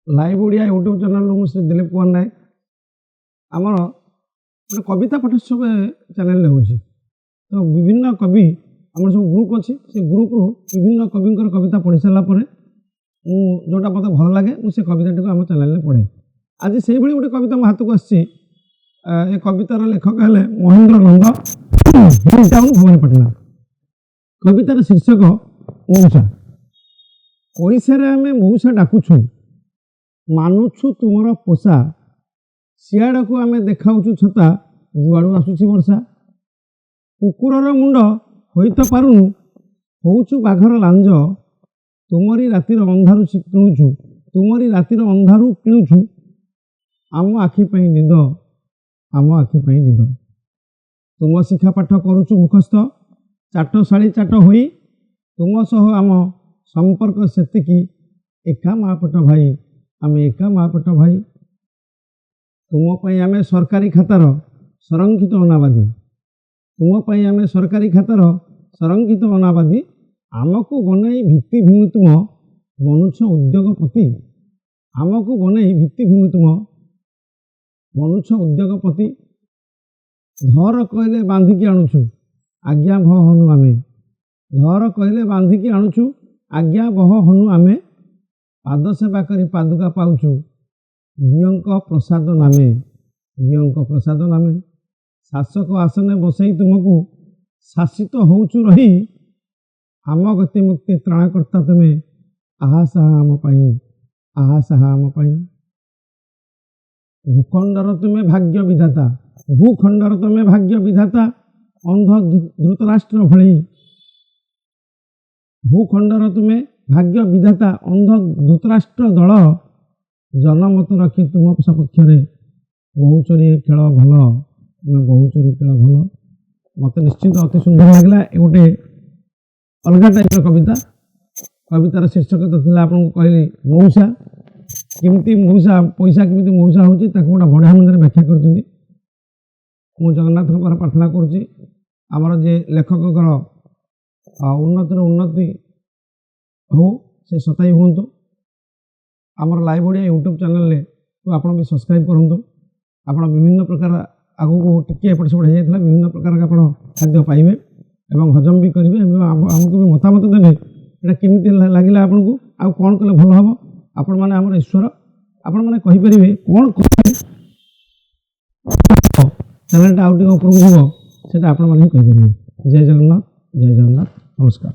Live Odia YouTube channel Shri Dilip Kumar Nayak आमर गोटे कविता पाठोत्सव channel हो तो विभिन्न कवि आम सब ग्रुप अच्छी से ग्रुप विभिन्न कवि कविता पढ़ी सारापर जोटा मत भल लगे मुझे कविता आम चैनल पढ़े। आज से गोटे कविता मो हाथ को आसी कवितार लेखक है महेंद्र नंद टाउन भवानीपाटना। कवितार शीर्षक मऊसा। पैसा आम मऊसा डाकुछु मानुछु तुमर पोषा सियाड़ को आम देखाऊँ छता जुआड़ू आसुची वर्षा कुकुरर मुंड होई तो पारुनु होउछु बाघर लांज तुमरी रातिर अंधारू किणुछु तुमरी रातिर अंधारू किणुछु आम आखि पई निद आम आखि पई निद तुम शिक्षा पाठ करुछु मुखस्थ चाट शाड़ी चाट होई तुम सह आम संपर्क सेतिकी एका मापेट भाई आम एका मापेट भाई तुम पई आमे सरकारी खातार संरक्षित अनाबादी तुम पई आमे सरकारी खातार संरक्षित अनाबादी आमको बनई भित्तिभूमि तुम बनुछ उद्योगपति आमको बनई भित्तिभूमि तुम बनुछ उद्योगपति घर कहले बांधिकी आणुछु आज्ञा भह हनु आमे घर कहले बांधिकी आणुछु आज्ञा बह हनु आमे पाद सेवा करी पादुका पाउछु दियंक प्रसाद नामे शासक आसने बसई तुमको शासित होउछु रही आम गति मुक्ति त्राणकर्ता तुमे आहा साहा आम पाई भूखंडर तुमे भाग्य विधाता भूखंडर तुमे भाग्य विधाता अंध धृतराष्ट्र भली भूखंडर तुमे भाग्य विधाता अंध धृतराष्ट्र दल जनमत रखी तुम सपक्ष बहुचोरी खेल भल तुम बहुचोरी खेल भल मत निश्चित अति सुंदर लगला। गोटे अलग टाइप कविता कवितार शीर्षक तो थी आपको कहली मऊसा केमती मऊसा पैसा केमती मऊसा होची ताको गोटे बढ़िया मंदिर व्याख्या कर जगन्नाथ प्रार्थना करुँची आमर जे लेखक उन्नति हो से सताई हूँ आमर लाइव ओडिया यूट्यूब चैनल तो आप भी सब्सक्राइब करूँ आप विभिन्न प्रकार आगू टिके एपट सेपट हो जाता विभिन्न प्रकार आप खाद्य पाइबे एवं हजम भी करेंगे आमको भी मतामत देवे यहाँ केमी लगे आपको आउ कौन कले भल हम आपण मैंने आमर ईश्वर आपण मैंने कहींपर कौन चैनलटा आउ टे उपरको जीव से आपण मैंने कहींपर। जय जगन्नाथ नमस्कार।